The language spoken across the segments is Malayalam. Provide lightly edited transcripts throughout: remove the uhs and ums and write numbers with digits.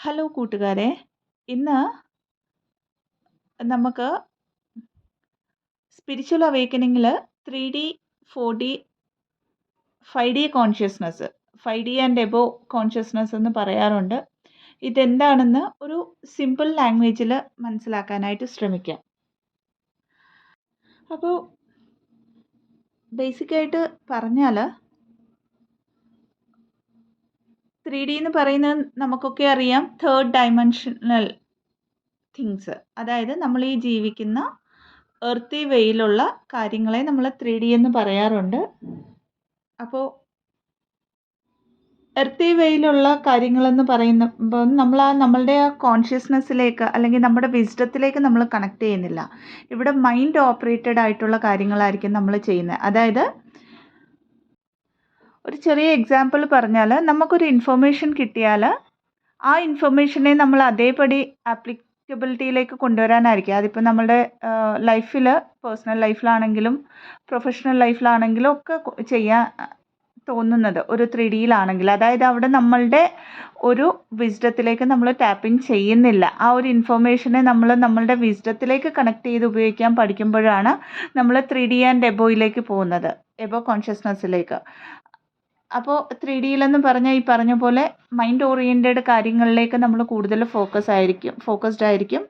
ഹലോ കൂട്ടുകാരെ, ഇന്ന് നമുക്ക് സ്പിരിച്വൽ അവേക്കനിങ്ങിൽ 3D, 4D, 5D consciousness, 5D and above consciousness എന്ന് പറയാറുണ്ട്. ഇതെന്താണെന്ന് ഒരു സിമ്പിൾ ലാംഗ്വേജിൽ മനസ്സിലാക്കാനായിട്ട് ശ്രമിക്കാം. അപ്പോൾ ബേസിക്കായിട്ട് പറഞ്ഞാൽ 3D എന്ന് പറയുന്നത് നമുക്കൊക്കെ അറിയാം, തേർഡ് ഡൈമെൻഷണൽ തിങ്സ്. അതായത് നമ്മൾ ഈ ജീവിക്കുന്ന എർത്തി വേയിലുള്ള കാര്യങ്ങളെ നമ്മൾ 3D എന്ന് പറയാറുണ്ട്. അപ്പോൾ എർത്തി വേയിലുള്ള കാര്യങ്ങളെന്ന് പറയുമ്പോൾ നമ്മളുടെ ആ കോൺഷ്യസ്നെസ്സിലേക്ക് അല്ലെങ്കിൽ നമ്മുടെ വിസ്ഡത്തിലേക്ക് നമ്മൾ കണക്ട് ചെയ്യുന്നില്ല. ഇവിടെ മൈൻഡ് ഓപ്പറേറ്റഡ് ആയിട്ടുള്ള കാര്യങ്ങളായിരിക്കും നമ്മൾ ചെയ്യുന്നത്. അതായത് ഒരു ചെറിയ എക്സാമ്പിൾ പറഞ്ഞാൽ, നമുക്കൊരു ഇൻഫർമേഷൻ കിട്ടിയാൽ ആ ഇൻഫർമേഷനെ നമ്മൾ അതേപടി ആപ്ലിക്കബിലിറ്റിയിലേക്ക് കൊണ്ടുവരാനായിരിക്കും. അതിപ്പോൾ നമ്മുടെ ലൈഫിൽ, പേഴ്സണൽ ലൈഫിലാണെങ്കിലും പ്രൊഫഷണൽ ലൈഫിലാണെങ്കിലും ഒക്കെ ചെയ്യാൻ തോന്നുന്നത് ഒരു 3Dയിലാണെങ്കിൽ. അതായത് അവിടെ നമ്മളുടെ ഒരു വിസ്ഡത്തിലേക്ക് നമ്മൾ ടാപ്പ് ഇൻ ചെയ്യുന്നില്ല. ആ ഒരു ഇൻഫർമേഷനെ നമ്മൾ നമ്മളുടെ വിസ്ഡത്തിലേക്ക് കണക്ട് ചെയ്ത് ഉപയോഗിക്കാൻ പഠിക്കുമ്പോഴാണ് നമ്മൾ 3D ആൻഡ് എബോയിലേക്ക് പോകുന്നത്, എബോ കോൺഷ്യസ്നെസ്സിലേക്ക്. അപ്പോൾ 3Dയിലെന്ന് പറഞ്ഞാൽ ഈ പറഞ്ഞ പോലെ മൈൻഡ് ഓറിയൻറ്റഡ് കാര്യങ്ങളിലേക്ക് നമ്മൾ കൂടുതൽ ഫോക്കസ്ഡ് ആയിരിക്കും.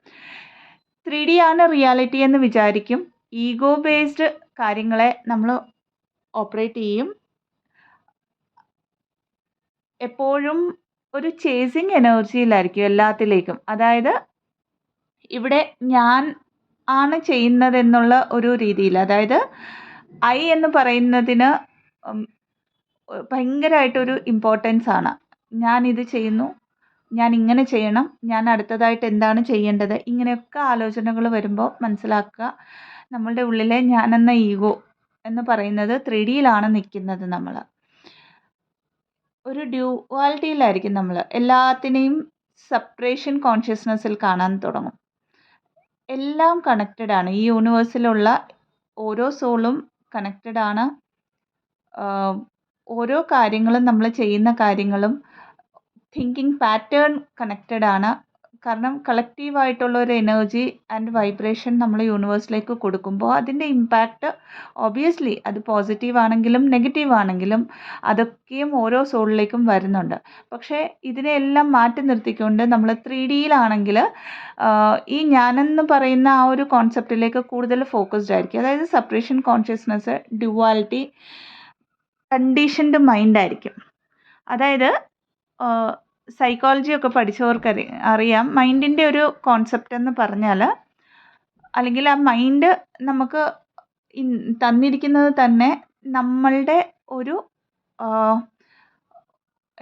3D ആണ് റിയാലിറ്റി എന്ന് വിചാരിക്കും. ഈഗോ ബേസ്ഡ് കാര്യങ്ങളെ നമ്മൾ ഓപ്പറേറ്റ് ചെയ്യും. എപ്പോഴും ഒരു ചേസിങ് എനർജിയിലായിരിക്കും എല്ലാത്തിലേക്കും. അതായത് ഇവിടെ ഞാൻ ആണ് ചെയ്യുന്നതെന്നുള്ള ഒരു രീതിയിൽ, അതായത് ഐ എന്ന് പറയുന്നതിന് ഭയങ്കരമായിട്ടൊരു ഇമ്പോർട്ടൻസ് ആണ്. ഞാൻ ഇത് ചെയ്യുന്നു, ഞാൻ ഇങ്ങനെ ചെയ്യണം, ഞാൻ അടുത്തതായിട്ട് എന്താണ് ചെയ്യേണ്ടത്, ഇങ്ങനെയൊക്കെ ആലോചനകൾ വരുമ്പോൾ മനസ്സിലാക്കുക, നമ്മളുടെ ഉള്ളിലെ ഞാനെന്ന ഈഗോ എന്ന് പറയുന്നത് 3Dയിലാണ് നിൽക്കുന്നത്. നമ്മൾ ഒരു ഡ്യുവാലിറ്റിയിലായിരിക്കും. നമ്മൾ എല്ലാത്തിനെയും സെപ്പറേഷൻ കോൺഷ്യസ്നെസ്സിൽ കാണാൻ തുടങ്ങും. എല്ലാം കണക്റ്റഡ് ആണ്. ഈ യൂണിവേഴ്സിലുള്ള ഓരോ സോളും കണക്റ്റഡ് ആണ്. ഓരോ കാര്യങ്ങളും, നമ്മൾ ചെയ്യുന്ന കാര്യങ്ങളും തിങ്കിങ് പാറ്റേൺ കണക്റ്റഡ് ആണ്. കാരണം കളക്റ്റീവായിട്ടുള്ള ഒരു എനർജി ആൻഡ് വൈബ്രേഷൻ നമ്മൾ യൂണിവേഴ്സിലേക്ക് കൊടുക്കുമ്പോൾ അതിൻ്റെ ഇമ്പാക്റ്റ് ഒബിയസ്ലി അത് പോസിറ്റീവ് ആണെങ്കിലും നെഗറ്റീവ് ആണെങ്കിലും അതൊക്കെയും ഓരോ സോളിലേക്കും വരുന്നുണ്ട്. പക്ഷേ ഇതിനെയെല്ലാം മാറ്റി നിർത്തിക്കൊണ്ട് നമ്മൾ 3Dയിലാണെങ്കിൽ ഈ ഞാനെന്ന് പറയുന്ന ആ ഒരു കോൺസെപ്റ്റിലേക്ക് കൂടുതൽ ഫോക്കസ്ഡ് ആയിരിക്കും. അതായത് separation consciousness, duality, conditioned mind ആയിരിക്കും. അതായത് സൈക്കോളജി ഒക്കെ പഠിച്ചവർക്ക് അറിയാം, മൈൻഡിൻ്റെ ഒരു കോൺസെപ്റ്റ് എന്ന് പറഞ്ഞാൽ, അല്ലെങ്കിൽ ആ മൈൻഡ് നമുക്ക് തന്നിരിക്കുന്നത് തന്നെ നമ്മളുടെ ഒരു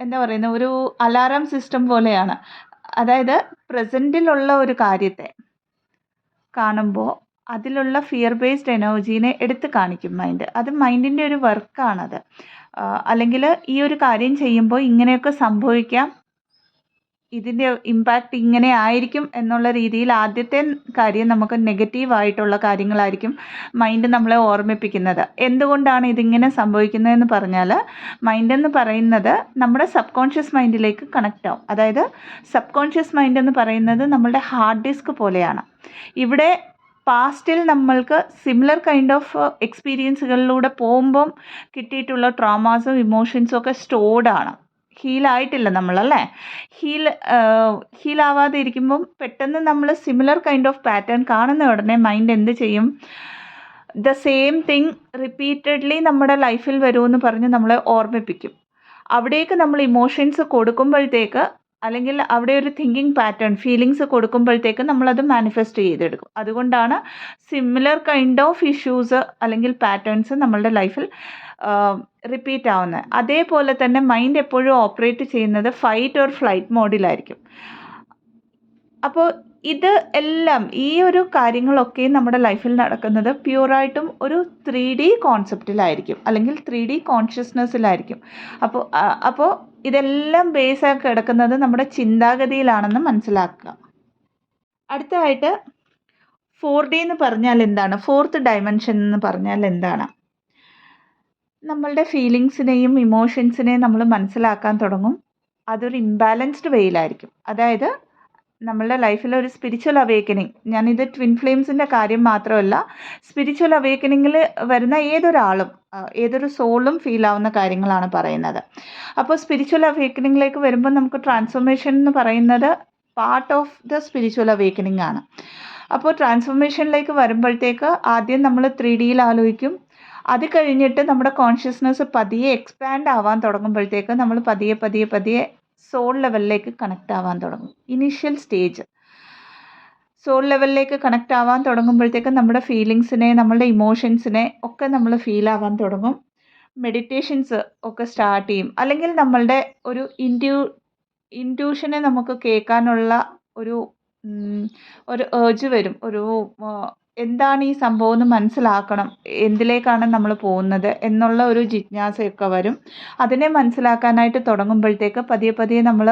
എന്താ പറയുന്നത്, ഒരു അലാറം സിസ്റ്റം പോലെയാണ്. അതായത് പ്രസൻറ്റിലുള്ള ഒരു കാര്യത്തെ കാണുമ്പോൾ അതിലുള്ള ഫിയർ ബേസ്ഡ് എനർജീനെ എടുത്ത് കാണിക്കും മൈൻഡ്. അത് മൈൻഡിൻ്റെ ഒരു വർക്കാണത്. അല്ലെങ്കിൽ ഈ ഒരു കാര്യം ചെയ്യുമ്പോൾ ഇങ്ങനെയൊക്കെ സംഭവിക്കാം, ഇതിൻ്റെ ഇമ്പാക്റ്റ് ഇങ്ങനെ ആയിരിക്കും എന്നുള്ള രീതിയിൽ ആദ്യത്തെ കാര്യം നമുക്ക് നെഗറ്റീവായിട്ടുള്ള കാര്യങ്ങളായിരിക്കും മൈൻഡ് നമ്മളെ ഓർമ്മിപ്പിക്കുന്നത്. എന്തുകൊണ്ടാണ് ഇതിങ്ങനെ സംഭവിക്കുന്നതെന്ന് പറഞ്ഞാൽ, മൈൻഡ് എന്ന് പറയുന്നത് നമ്മുടെ സബ് കോൺഷ്യസ് മൈൻഡിലേക്ക് കണക്റ്റ് ആവും. അതായത് സബ് കോൺഷ്യസ് മൈൻഡ് എന്ന് പറയുന്നത് നമ്മളുടെ ഹാർഡ് ഡിസ്ക് പോലെയാണ്. ഇവിടെ പാസ്റ്റിൽ നമ്മൾക്ക് സിമിലർ കൈൻഡ് ഓഫ് എക്സ്പീരിയൻസുകളിലൂടെ പോകുമ്പം കിട്ടിയിട്ടുള്ള ട്രോമാസും ഇമോഷൻസും ഒക്കെ സ്റ്റോർഡാണ്. ഹീലായിട്ടില്ല നമ്മളല്ലേ. ഹീലാവാതെ ഇരിക്കുമ്പം പെട്ടെന്ന് നമ്മൾ സിമിലർ കൈൻഡ് ഓഫ് പാറ്റേൺ കാണുന്ന ഉടനെ മൈൻഡ് എന്ത് ചെയ്യും, ദ സെയിം തിങ് റിപ്പീറ്റഡ്ലി നമ്മുടെ ലൈഫിൽ വരുമെന്ന് പറഞ്ഞ് നമ്മളെ ഓർമ്മിപ്പിക്കും. അവിടേക്ക് നമ്മൾ ഇമോഷൻസ് കൊടുക്കുമ്പോഴത്തേക്ക്, അല്ലെങ്കിൽ അവിടെ ഒരു തിങ്കിങ് പാറ്റേൺ, ഫീലിങ്സ് കൊടുക്കുമ്പോഴത്തേക്ക് നമ്മളത് മാനിഫെസ്റ്റ് ചെയ്തെടുക്കും. അതുകൊണ്ടാണ് സിമിലർ കൈൻഡ് ഓഫ് ഇഷ്യൂസ് അല്ലെങ്കിൽ പാറ്റേൺസ് നമ്മളുടെ ലൈഫിൽ റിപ്പീറ്റ് ആവുന്നത്. അതേപോലെ തന്നെ മൈൻഡ് എപ്പോഴും ഓപ്പറേറ്റ് ചെയ്യുന്നത് ഫൈറ്റ് ഓർ ഫ്ലൈറ്റ് മോഡിലായിരിക്കും. അപ്പോൾ ഇത് എല്ലാം, ഈ ഒരു കാര്യങ്ങളൊക്കെ നമ്മുടെ ലൈഫിൽ നടക്കുന്നത് പ്യുവറായിട്ടും ഒരു 3D കോൺസെപ്റ്റിലായിരിക്കും, അല്ലെങ്കിൽ 3D കോൺഷ്യസ്നെസ്സിലായിരിക്കും. അപ്പോൾ ഇതെല്ലാം ബേസാക്കി കിടക്കുന്നത് നമ്മുടെ ചിന്താഗതിയിലാണെന്ന് മനസ്സിലാക്കുക. അടുത്തതായിട്ട് 4D എന്ന് പറഞ്ഞാൽ എന്താണ്, ഫോർത്ത് ഡയമെൻഷൻ എന്ന് പറഞ്ഞാൽ എന്താണ്? നമ്മളുടെ ഫീലിങ്സിനെയും ഇമോഷൻസിനെയും നമ്മൾ മനസ്സിലാക്കാൻ തുടങ്ങും. അതൊരു ഇംബാലൻസ്ഡ് വേയിലായിരിക്കും. അതായത് നമ്മളുടെ ലൈഫിലൊരു സ്പിരിച്വൽ അവേക്കനിങ്, ഞാനിത് ട്വിൻ ഫ്ലെയിംസിൻ്റെ കാര്യം മാത്രമല്ല, സ്പിരിച്വൽ അവേക്കനിങ്ങിൽ വരുന്ന ഏതൊരാളും ഏതൊരു സോളും ഫീൽ ആവുന്ന കാര്യങ്ങളാണ് പറയുന്നത്. അപ്പോൾ സ്പിരിച്വൽ അവേക്കനിങ്ങിലേക്ക് വരുമ്പോൾ നമുക്ക് ട്രാൻസ്ഫോർമേഷൻ എന്ന് പറയുന്നത് part of the spiritual awakening ആണ്. അപ്പോൾ ട്രാൻസ്ഫോർമേഷനിലേക്ക് വരുമ്പോഴത്തേക്ക് ആദ്യം നമ്മൾ 3Dയിൽ ആലോചിക്കും. അത് കഴിഞ്ഞിട്ട് നമ്മുടെ കോൺഷ്യസ്നെസ് പതിയെ എക്സ്പാൻഡ് ആവാൻ തുടങ്ങുമ്പോഴത്തേക്ക് നമ്മൾ പതിയെ പതിയെ പതിയെ സോൾ ലെവലിലേക്ക് കണക്റ്റ് ആവാൻ തുടങ്ങും. ഇനീഷ്യൽ സ്റ്റേജ് സോൾ ലെവലിലേക്ക് കണക്റ്റ് ആവാൻ തുടങ്ങുമ്പോഴത്തേക്ക് നമ്മുടെ ഫീലിങ്സിനെ, നമ്മളുടെ ഇമോഷൻസിനെ ഒക്കെ നമ്മൾ ഫീൽ ആവാൻ തുടങ്ങും. മെഡിറ്റേഷൻസ് ഒക്കെ സ്റ്റാർട്ട് ചെയ്യും. അല്ലെങ്കിൽ നമ്മളുടെ ഒരു ഇൻറ്റ്യൂഷനെ നമുക്ക് കേൾക്കാനുള്ള ഒരു ഏർജ് വരും. എന്താണ് ഈ സംഭവം എന്ന് മനസ്സിലാക്കണം, എന്തിലേക്കാണ് നമ്മൾ പോകുന്നത് എന്നുള്ള ഒരു ജിജ്ഞാസയൊക്കെ വരും. അതിനെ മനസ്സിലാക്കാനായിട്ട് തുടങ്ങുമ്പോഴത്തേക്ക് പതിയെ പതിയെ നമ്മൾ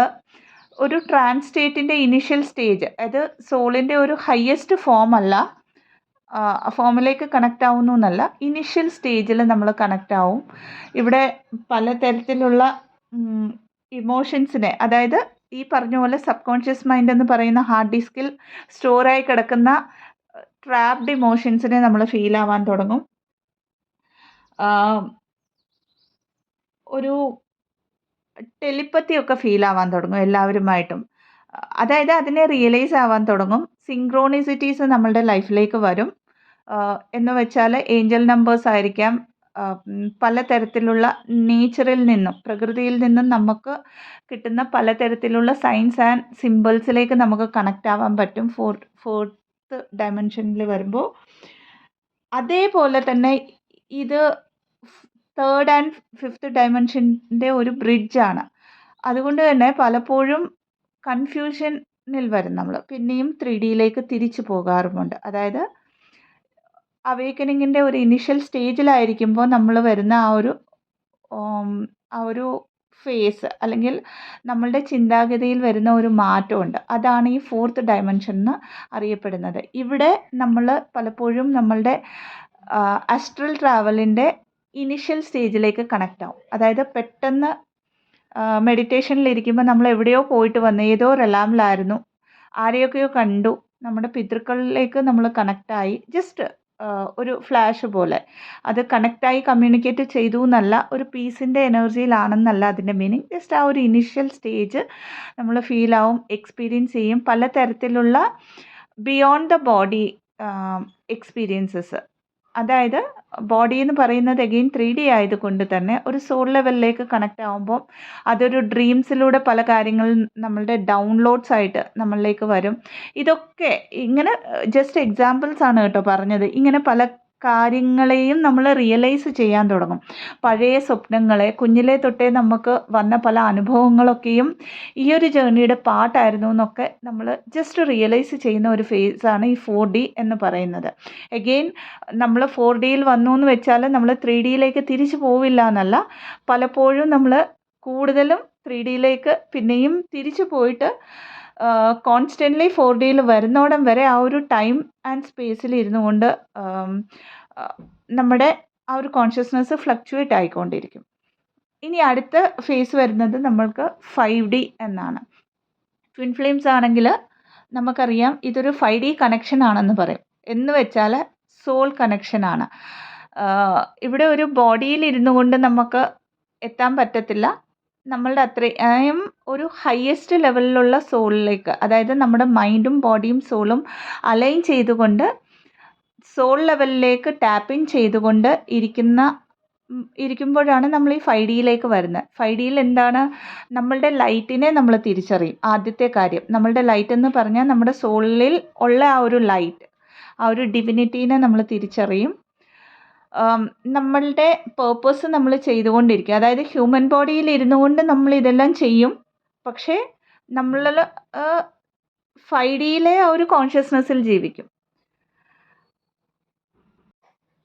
ഒരു ട്രാൻസ് സ്റ്റേറ്റിൻ്റെ ഇനിഷ്യൽ സ്റ്റേജ്, അത് സോളിൻ്റെ ഒരു ഹയസ്റ്റ് ഫോമിലേക്ക് കണക്റ്റ് ആവുന്നു എന്നല്ല, ഇനിഷ്യൽ സ്റ്റേജിൽ നമ്മൾ കണക്റ്റ് ആവും. ഇവിടെ പലതരത്തിലുള്ള ഇമോഷൻസിനെ, അതായത് ഈ പറഞ്ഞ പോലെ സബ് കോൺഷ്യസ് മൈൻഡ് എന്ന് പറയുന്ന ഹാർഡ് ഡിസ്കിൽ സ്റ്റോറായി കിടക്കുന്ന ട്രാപ്ഡ് ഇമോഷൻസിനെ നമ്മൾ ഫീൽ ആവാൻ തുടങ്ങും. ഒരു ടെലിപ്പത്തിയൊക്കെ ഫീൽ ആവാൻ തുടങ്ങും എല്ലാവരുമായിട്ടും. അതായത് അതിനെ റിയലൈസ് ആവാൻ തുടങ്ങും. സിങ്ക്രോണിസിറ്റീസ് നമ്മളുടെ ലൈഫിലേക്ക് വരും. എന്ന് വെച്ചാൽ ഏഞ്ചൽ നമ്പേഴ്സ് ആയിരിക്കാം, പലതരത്തിലുള്ള നേച്ചറിൽ നിന്നും, പ്രകൃതിയിൽ നിന്നും നമുക്ക് കിട്ടുന്ന പലതരത്തിലുള്ള സൈൻസ് ആൻഡ് സിമ്പിൾസിലേക്ക് നമുക്ക് കണക്റ്റ് ആവാൻ പറ്റും ഫോർത്ത് ഡയമെൻഷനിൽ വരുമ്പോൾ. അതേപോലെ തന്നെ ഇത് 3rd and 5th ഡയമെൻഷൻ്റെ ഒരു ബ്രിഡ്ജാണ്. അതുകൊണ്ട് തന്നെ പലപ്പോഴും കൺഫ്യൂഷനിൽ വരും നമ്മൾ. പിന്നെയും 3Dയിലേക്ക് തിരിച്ചു പോകാറുമുണ്ട്. അതായത് അവേക്കനിങ്ങിൻ്റെ ഒരു ഇനിഷ്യൽ സ്റ്റേജിലായിരിക്കുമ്പോൾ നമ്മൾ വരുന്ന ആ ഒരു ഫേസ്, അല്ലെങ്കിൽ നമ്മളുടെ ചിന്താഗതിയിൽ വരുന്ന ഒരു മാറ്റമുണ്ട്. അതാണ് ഈ 4th ഡയമെൻഷൻ എന്ന് അറിയപ്പെടുന്നത്. ഇവിടെ നമ്മൾ പലപ്പോഴും നമ്മളുടെ അസ്ട്രൽ ട്രാവലിൻ്റെ ഇനിഷ്യൽ സ്റ്റേജിലേക്ക് കണക്റ്റ് ആവും. അതായത് പെട്ടെന്ന് മെഡിറ്റേഷനിലിരിക്കുമ്പോൾ നമ്മൾ എവിടെയോ പോയിട്ട് വന്ന്, ഏതോ റെലാമിലായിരുന്നു, ആരെയൊക്കെയോ കണ്ടു, നമ്മുടെ പിതൃക്കളിലേക്ക് നമ്മൾ കണക്റ്റായി, ജസ്റ്റ് ഒരു ഫ്ലാഷ് പോലെ. അത് കണക്റ്റായി കമ്മ്യൂണിക്കേറ്റ് ചെയ്തു എന്നല്ല, ഒരു പീസിൻ്റെ എനർജിയിലാണെന്നല്ല അതിൻ്റെ മീനിങ്. ജസ്റ്റ് ആ ഒരു ഇനിഷ്യൽ സ്റ്റേജ് നമ്മൾ ഫീൽ ആവും, എക്സ്പീരിയൻസ് ചെയ്യും. പലതരത്തിലുള്ള ബിയോണ്ട് ദ ബോഡി എക്സ്പീരിയൻസസ്. അതായത് ബോഡി എന്ന് പറയുന്നത് അഗെയിൻ 3D ആയതുകൊണ്ട് തന്നെ ഒരു സോൾ ലെവലിലേക്ക് കണക്റ്റ് ആകുമ്പോൾ അതൊരു ഡ്രീംസിലൂടെ പല കാര്യങ്ങളും നമ്മളുടെ ഡൗൺലോഡ്സ് ആയിട്ട് നമ്മളിലേക്ക് വരും. ഇതൊക്കെ ഇങ്ങനെ ജസ്റ്റ് എക്സാമ്പിൾസ് ആണ് കേട്ടോ പറഞ്ഞത്. ഇങ്ങനെ പല കാര്യങ്ങളെയും നമ്മൾ റിയലൈസ് ചെയ്യാൻ തുടങ്ങും. പഴയ സ്വപ്നങ്ങളെ, കുഞ്ഞിലെ തൊട്ടേ നമുക്ക് വന്ന പല അനുഭവങ്ങളൊക്കെയും ഈ ഒരു ജേർണിയുടെ പാർട്ടായിരുന്നു എന്നൊക്കെ നമ്മൾ ജസ്റ്റ് റിയലൈസ് ചെയ്യുന്ന ഒരു ഫേസാണ് ഈ 4D എന്ന് പറയുന്നത്. എഗെയിൻ നമ്മൾ 4Dയിൽ വന്നു എന്ന് വെച്ചാൽ നമ്മൾ 3Dയിലേക്ക് തിരിച്ചു പോവില്ല എന്നല്ല. പലപ്പോഴും നമ്മൾ കൂടുതലും 3Dയിലേക്ക് പിന്നെയും തിരിച്ചു പോയിട്ട് കോൺസ്റ്റൻ്റ്ലി 4Dയിൽ വരുന്നോടം വരെ ആ ഒരു ടൈം ആൻഡ് സ്പേസിൽ ഇരുന്നു കൊണ്ട് നമ്മുടെ ആ ഒരു കോൺഷ്യസ്നെസ് ഫ്ലക്ച്വേറ്റ് ആയിക്കൊണ്ടിരിക്കും. ഇനി അടുത്ത ഫേസ് വരുന്നത് നമ്മൾക്ക് 5D എന്നാണ്. ട്വിൻ ഫ്ലെയിംസ് ആണെങ്കിൽ നമുക്കറിയാം ഇതൊരു 5D കണക്ഷൻ ആണെന്ന് പറയും. എന്ന് വെച്ചാൽ സോൾ കണക്ഷനാണ്. ഇവിടെ ഒരു ബോഡിയിൽ ഇരുന്നു കൊണ്ട് നമുക്ക് എത്താൻ പറ്റത്തില്ല. നമ്മളുടെ അത്രയും ഒരു ഹയസ്റ്റ് ലെവലിലുള്ള സോളിലേക്ക്, അതായത് നമ്മുടെ മൈൻഡും ബോഡിയും സോളും അലൈൻ ചെയ്തുകൊണ്ട് സോൾ ലെവലിലേക്ക് ടാപ്പിൻ ചെയ്തുകൊണ്ട് ഇരിക്കുമ്പോഴാണ് നമ്മൾ ഈ 5Dയിലേക്ക് വരുന്നത്. 5Dയിൽ എന്താണ്, നമ്മളുടെ ലൈറ്റിനെ നമ്മൾ തിരിച്ചറിയും. ആദ്യത്തെ കാര്യം, നമ്മളുടെ ലൈറ്റ് എന്ന് പറഞ്ഞാൽ നമ്മുടെ സോളിൽ ഉള്ള ആ ഒരു ലൈറ്റ്, ആ ഒരു ഡിവിനിറ്റീനെ നമ്മൾ തിരിച്ചറിയും. നമ്മളുടെ പേർപ്പസ് നമ്മൾ ചെയ്തുകൊണ്ടിരിക്കും. അതായത് ഹ്യൂമൻ ബോഡിയിൽ ഇരുന്നു കൊണ്ട് നമ്മൾ ഇതെല്ലാം ചെയ്യും. പക്ഷേ നമ്മൾ 5Dയിലെ ആ ഒരു കോൺഷ്യസ്നെസ്സിൽ ജീവിക്കും.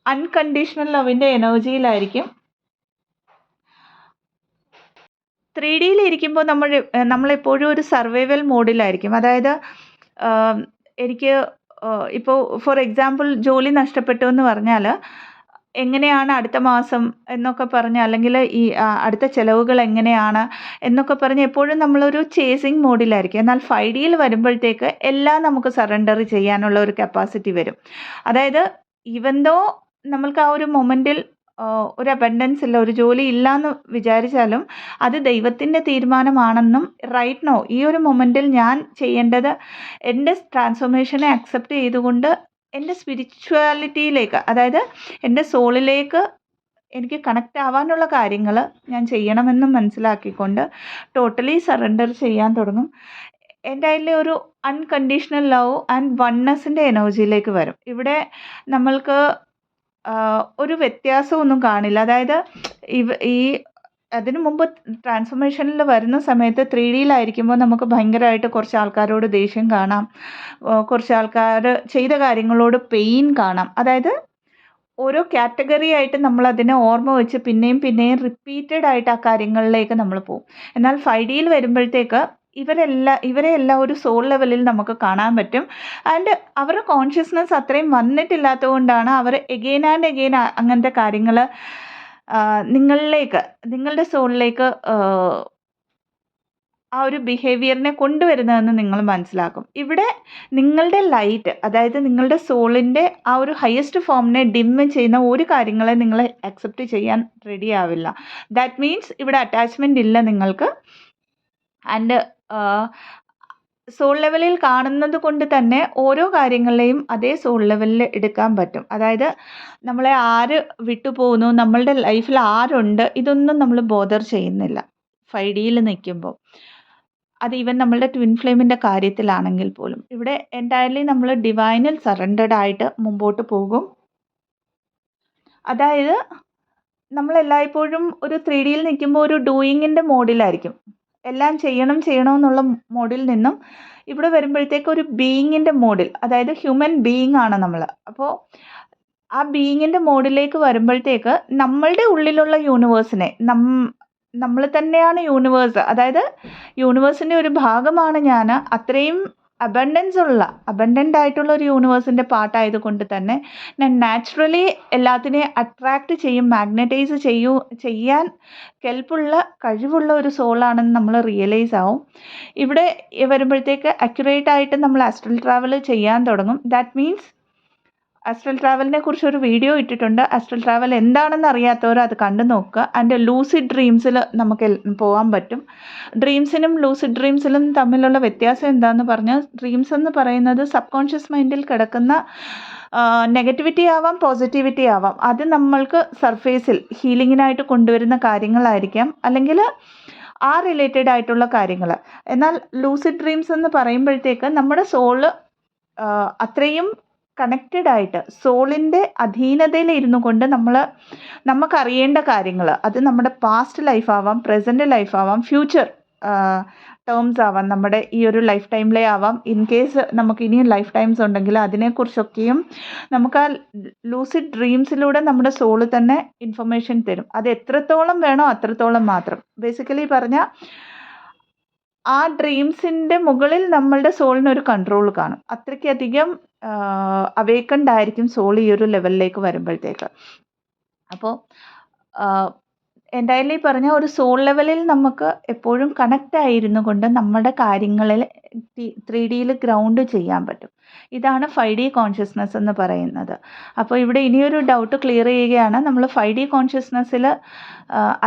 അൺകണ്ടീഷണൽ ലവിൻ്റെ എനർജിയിലായിരിക്കും. 3Dയിൽ ഇരിക്കുമ്പോൾ നമ്മളെപ്പോഴും ഒരു സർവൈവൽ മോഡിലായിരിക്കും. അതായത് എനിക്ക് ഇപ്പോൾ ഫോർ എക്സാമ്പിൾ ജോലി നഷ്ടപ്പെട്ടു എന്ന് പറഞ്ഞാൽ എങ്ങനെയാണ് അടുത്ത മാസം എന്നൊക്കെ പറഞ്ഞ്, അല്ലെങ്കിൽ ഈ അടുത്ത ചിലവുകൾ എങ്ങനെയാണ് എന്നൊക്കെ പറഞ്ഞ് എപ്പോഴും നമ്മളൊരു ചേസിങ് മോഡിലായിരിക്കും. എന്നാൽ 5Dയിൽ വരുമ്പോഴത്തേക്ക് എല്ലാം നമുക്ക് സറണ്ടർ ചെയ്യാനുള്ള ഒരു കപ്പാസിറ്റി വരും. അതായത് ഈവൻ ദോ നമ്മൾക്ക് ആ ഒരു മൊമെൻറ്റിൽ ഒരു അബണ്ടൻസ് ഇല്ല, ഒരു ജോലി ഇല്ല എന്ന് വിചാരിച്ചാലും അത് ദൈവത്തിൻ്റെ തീരുമാനമാണെന്നും റൈറ്റ് നോ ഈ ഒരു മൊമെൻറ്റിൽ ഞാൻ ചെയ്യേണ്ടത് എൻ്റെ ട്രാൻസ്ഫോർമേഷനെ അക്സെപ്റ്റ് ചെയ്തുകൊണ്ട് എൻ്റെ സ്പിരിച്വാലിറ്റിയിലേക്ക്, അതായത് എൻ്റെ സോളിലേക്ക് എനിക്ക് കണക്റ്റ് ആവാനുള്ള കാര്യങ്ങൾ ഞാൻ ചെയ്യണമെന്നും മനസ്സിലാക്കിക്കൊണ്ട് ടോട്ടലി സറണ്ടർ ചെയ്യാൻ തുടങ്ങും. എൻ്റെ അതിൽ ഒരു അൺകണ്ടീഷണൽ ലവ് ആൻഡ് വൺനെസ്സിൻ്റെ എനർജിയിലേക്ക് വരും. ഇവിടെ നമ്മൾക്ക് ഒരു വ്യത്യാസമൊന്നും കാണില്ല. അതായത് ഈ അതിനു മുമ്പ് ട്രാൻസ്ഫോർമേഷനിൽ വരുന്ന സമയത്ത് 3Dയിലായിരിക്കുമ്പോൾ നമുക്ക് ഭയങ്കരമായിട്ട് കുറച്ച് ആൾക്കാരോട് ദേഷ്യം കാണാം, കുറച്ച് ആൾക്കാർ ചെയ്ത കാര്യങ്ങളോട് പെയിൻ കാണാം. അതായത് ഓരോ കാറ്റഗറി ആയിട്ട് നമ്മളതിനെ ഓർമ്മ വെച്ച് പിന്നെയും പിന്നെയും റിപ്പീറ്റഡ് ആയിട്ട് ആ കാര്യങ്ങളിലേക്ക് നമ്മൾ പോകും. എന്നാൽ 5Dയിൽ വരുമ്പോഴത്തേക്ക് ഇവരെല്ലാം ഒരു സോൾ ലെവലിൽ നമുക്ക് കാണാൻ പറ്റും. ആൻഡ് അവരുടെ കോൺഷ്യസ്നെസ് അത്രയും വന്നിട്ടില്ലാത്തത് കൊണ്ടാണ് അവർ എഗെയിൻ ആൻഡ് എഗെയിൻ അങ്ങനത്തെ കാര്യങ്ങൾ നിങ്ങളുടെ സോളിലേക്ക് ആ ഒരു ബിഹേവിയറിനെ കൊണ്ടുവരുന്നതെന്ന് നിങ്ങൾ മനസ്സിലാക്കും. ഇവിടെ നിങ്ങളുടെ ലൈറ്റ്, അതായത് നിങ്ങളുടെ സോളിൻ്റെ ആ ഒരു ഹയസ്റ്റ് ഫോമിനെ ഡിം ചെയ്യുന്ന ഒരു കാര്യങ്ങളെ നിങ്ങൾ അക്സെപ്റ്റ് ചെയ്യാൻ റെഡി ആവില്ല. ദാറ്റ് മീൻസ് ഇവിടെ അറ്റാച്ച്മെൻ്റ് ഇല്ല നിങ്ങൾക്ക്. ആൻഡ് സോൾ ലെവലിൽ കാണുന്നത് കൊണ്ട് തന്നെ ഓരോ കാര്യങ്ങളെയും അതേ സോൾ ലെവലിൽ എടുക്കാൻ പറ്റും. അതായത് നമ്മളെ ആര് വിട്ടുപോകുന്നു, നമ്മളുടെ ലൈഫിൽ ആരുണ്ട്, ഇതൊന്നും നമ്മൾ ബോദർ ചെയ്യുന്നില്ല 5Dയിൽ നിൽക്കുമ്പോൾ. അത് ഈവൻ നമ്മളുടെ ട്വിൻ ഫ്ലെയിമിൻ്റെ കാര്യത്തിലാണെങ്കിൽ പോലും ഇവിടെ എൻറ്റയർലി നമ്മൾ ഡിവൈനിൽ സറണ്ടർഡ് ആയിട്ട് മുമ്പോട്ട് പോകും. അതായത് നമ്മളെല്ലായ്പ്പോഴും ഒരു 3Dയിൽ നിൽക്കുമ്പോൾ ഒരു ഡൂയിങ്ങിൻ്റെ മോഡിലായിരിക്കും. എല്ലാം ചെയ്യണമെന്നുള്ള മോഡിൽ നിന്നും ഇവിടെ വരുമ്പോഴത്തേക്ക് ഒരു ബീയിങ്ങിൻ്റെ മോഡിൽ, അതായത് ഹ്യൂമൻ ബീയിങ് ആണ് നമ്മൾ. അപ്പോൾ ആ ബീയിങ്ങിൻ്റെ മോഡിലേക്ക് വരുമ്പോഴത്തേക്ക് നമ്മളുടെ ഉള്ളിലുള്ള യൂണിവേഴ്സിനെ, നമ്മൾ തന്നെയാണ് യൂണിവേഴ്സ്, അതായത് യൂണിവേഴ്സിൻ്റെ ഒരു ഭാഗമാണ് ഞാൻ. അത്രയും അബണ്ടൻ്റ് ആയിട്ടുള്ള ഒരു യൂണിവേഴ്സിൻ്റെ പാർട്ടായത് കൊണ്ട് തന്നെ ഞാൻ നാച്ചുറലി എല്ലാത്തിനെയും അട്രാക്റ്റ് ചെയ്യും, മാഗ്നറ്റൈസ് ചെയ്യാൻ കഴിവുള്ള ഒരു സോളാണെന്ന് നമ്മൾ റിയലൈസ് ആവും. ഇവിടെ വരുമ്പോഴത്തേക്ക് അക്യുറേറ്റ് ആയിട്ട് നമ്മൾ ആസ്ട്രൽ ട്രാവൽ ചെയ്യാൻ തുടങ്ങും. ദാറ്റ് മീൻസ് ആസ്ട്രൽ ട്രാവലിനെ കുറിച്ച് ഒരു വീഡിയോ ഇട്ടിട്ടുണ്ട്. ആസ്ട്രൽ ട്രാവൽ എന്താണെന്ന് അറിയാത്തവർ അത് കണ്ടു നോക്കുക. ആൻഡ് ലൂസിഡ് ഡ്രീംസിൽ നമുക്ക് പോകാൻ പറ്റും. ഡ്രീംസിനും ലൂസിഡ് ഡ്രീംസിലും തമ്മിലുള്ള വ്യത്യാസം എന്താണെന്ന് പറഞ്ഞാൽ, ഡ്രീംസ് എന്ന് പറയുന്നത് സബ് കോൺഷ്യസ് മൈൻഡിൽ കിടക്കുന്ന നെഗറ്റിവിറ്റി ആവാം, പോസിറ്റിവിറ്റി ആവാം. അത് നമ്മൾക്ക് സർഫേസിൽ ഹീലിങ്ങിനായിട്ട് കൊണ്ടുവരുന്ന കാര്യങ്ങളായിരിക്കാം, അല്ലെങ്കിൽ ആ റിലേറ്റഡ് ആയിട്ടുള്ള കാര്യങ്ങൾ. എന്നാൽ ലൂസിഡ് ഡ്രീംസ് എന്ന് പറയുമ്പോഴത്തേക്ക് നമ്മുടെ സോള് അത്രയും കണക്റ്റഡ് ആയിട്ട് സോളിൻ്റെ അധീനതയിൽ ഇരുന്നു കൊണ്ട് നമുക്കറിയേണ്ട കാര്യങ്ങൾ, അത് നമ്മുടെ പാസ്റ്റ് ലൈഫ് ആവാം, പ്രസൻറ്റ് ലൈഫ് ആവാം, ഫ്യൂച്ചർ ടേംസ് ആവാം, നമ്മുടെ ഈ ഒരു ലൈഫ് ടൈമിലേ ആവാം. ഇൻ കേസ് നമുക്ക് ഇനിയും ലൈഫ് ടൈംസ് ഉണ്ടെങ്കിൽ അതിനെക്കുറിച്ചൊക്കെയും നമുക്ക് ആ ലൂസിഡ് ഡ്രീംസിലൂടെ നമ്മുടെ സോള് തന്നെ ഇൻഫർമേഷൻ തരും. അത് എത്രത്തോളം വേണോ അത്രത്തോളം മാത്രം. ബേസിക്കലി പറഞ്ഞാൽ ആ ഡ്രീംസിൻ്റെ മുകളിൽ നമ്മളുടെ സോളിനൊരു കൺട്രോൾ കാണും. അത്രയ്ക്കധികം അവേക്കൻഡ് ആയിരിക്കും സോൾ ഈ ഒരു ലെവലിലേക്ക് വരുമ്പോഴത്തേക്ക്. അപ്പോൾ എൻ്റയർലി പറഞ്ഞാൽ ഒരു സോൾ ലെവലിൽ നമുക്ക് എപ്പോഴും കണക്റ്റ് ആയിരുന്നു കൊണ്ട് നമ്മുടെ കാര്യങ്ങളിൽ 3Dയിൽ ഗ്രൗണ്ട് ചെയ്യാൻ പറ്റും. ഇതാണ് 5D കോൺഷ്യസ്നെസ് എന്ന് പറയുന്നത്. അപ്പോൾ ഇവിടെ ഇനിയൊരു ഡൗട്ട് ക്ലിയർ ചെയ്യുകയാണ്. നമ്മൾ 5D കോൺഷ്യസ്നെസ്സിൽ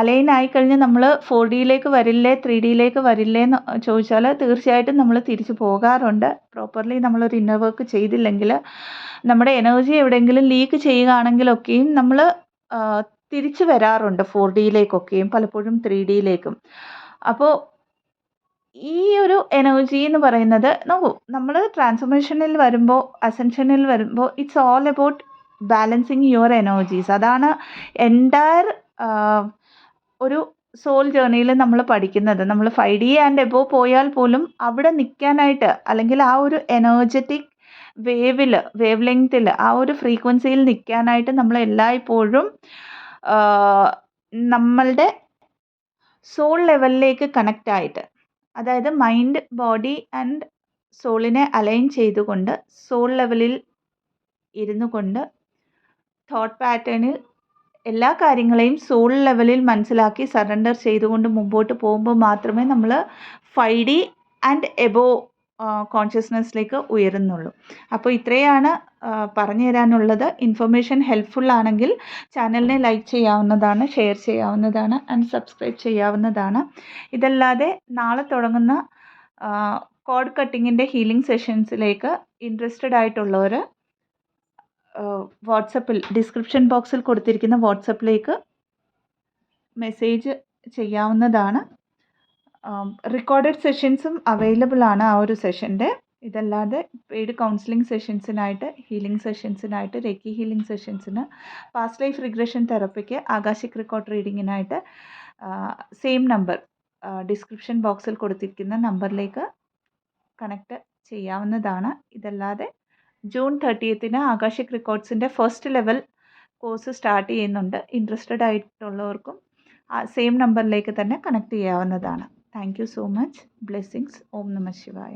അലൈൻ ആയിക്കഴിഞ്ഞ് നമ്മൾ 4Dയിലേക്ക് വരില്ലേ, 3Dയിലേക്ക് വരില്ലേ എന്ന് ചോദിച്ചാൽ തീർച്ചയായിട്ടും നമ്മൾ തിരിച്ചു പോകാറുണ്ട്. പ്രോപ്പർലി നമ്മളൊരു ഇന്നർ വർക്ക് ചെയ്തില്ലെങ്കിൽ നമ്മുടെ എനർജി എവിടെയെങ്കിലും ലീക്ക് ചെയ്യുകയാണെങ്കിലൊക്കെയും നമ്മൾ തിരിച്ചു വരാറുണ്ട് 4Dയിലേക്കൊക്കെയും, പലപ്പോഴും 3Dയിലേക്കും. അപ്പോൾ ഈ ഒരു എനർജി എന്ന് പറയുന്നത് നോക്കൂ, നമ്മൾ ട്രാൻസ്ഫോർമേഷനിൽ വരുമ്പോൾ, അസെൻഷനിൽ വരുമ്പോൾ it's all about balancing your energies. അതാണ് എൻറ്റയർ ഒരു സോൾ ജേർണിയിൽ നമ്മൾ പഠിക്കുന്നത്. നമ്മൾ 5D ആൻഡ് എബോവ് പോയാൽ പോലും അവിടെ നിൽക്കാനായിട്ട്, അല്ലെങ്കിൽ ആ ഒരു എനർജറ്റിക് വേവ് ലെങ്ത്തിൽ, ആ ഒരു ഫ്രീക്വൻസിയിൽ നിൽക്കാനായിട്ട് നമ്മൾ എല്ലായ്പ്പോഴും നമ്മളുടെ സോൾ ലെവലിലേക്ക് കണക്റ്റ് ആയിട്ട്, അതായത് മൈൻഡ്, ബോഡി ആൻഡ് സോളിനെ അലൈൻ ചെയ്തുകൊണ്ട് സോൾ ലെവലിൽ ഇരുന്നു കൊണ്ട് തോട്ട് പാറ്റേണിൽ എല്ലാ കാര്യങ്ങളെയും സോൾ ലെവലിൽ മനസ്സിലാക്കി സറണ്ടർ ചെയ്തുകൊണ്ട് മുമ്പോട്ട് പോകുമ്പോൾ മാത്രമേ നമ്മൾ 5D ആൻഡ് എബോവ് കോൺഷ്യസ്നെസ്സിലേക്ക് ഉയരുന്നുള്ളൂ. അപ്പോൾ ഇത്രയാണ് പറഞ്ഞു തരാനുള്ളത്. ഇൻഫർമേഷൻ ഹെൽപ്ഫുൾ ആണെങ്കിൽ ചാനലിനെ ലൈക്ക് ചെയ്യാവുന്നതാണ്, ഷെയർ ചെയ്യാവുന്നതാണ് ആൻഡ് സബ്സ്ക്രൈബ് ചെയ്യാവുന്നതാണ്. ഇതല്ലാതെ നാളെ തുടങ്ങുന്ന കോഡ് കട്ടിങ്ങിൻ്റെ ഹീലിംഗ് സെഷൻസിലേക്ക് ഇൻട്രസ്റ്റഡ് ആയിട്ടുള്ളവർ വാട്സപ്പിൽ ഡിസ്ക്രിപ്ഷൻ ബോക്സിൽ കൊടുത്തിരിക്കുന്ന വാട്സപ്പിലേക്ക് മെസ്സേജ് ചെയ്യാവുന്നതാണ്. റെക്കോർഡഡ് സെഷൻസും അവൈലബിൾ ആണ് ആ ഒരു സെഷൻ്റെ. ഇതല്ലാതെ പെയ്ഡ് കൗൺസിലിംഗ് സെഷൻസിനായിട്ട്, ഹീലിംഗ് സെഷൻസിനായിട്ട്, റേക്കി ഹീലിംഗ് സെഷൻസിന്, പാസ്റ്റ് ലൈഫ് റിഗ്രഷൻ തെറപ്പിക്ക്, ആകാശിക് റെക്കോർഡ് റീഡിങ്ങിനായിട്ട് സെയിം നമ്പർ ഡിസ്ക്രിപ്ഷൻ ബോക്സിൽ കൊടുത്തിരിക്കുന്ന നമ്പറിലേക്ക് കണക്റ്റ് ചെയ്യാവുന്നതാണ്. ഇതല്ലാതെ ജൂൺ 30 ആകാശിക് റെക്കോർഡ്സിൻ്റെ ഫസ്റ്റ് ലെവൽ കോഴ്സ് സ്റ്റാർട്ട് ചെയ്യുന്നുണ്ട്. ഇൻട്രസ്റ്റഡ് ആയിട്ടുള്ളവർക്കും സെയിം നമ്പറിലേക്ക് തന്നെ കണക്ട് ചെയ്യാവുന്നതാണ്. Thank you so much. Blessings. ഓം നമഃ ശിവായ.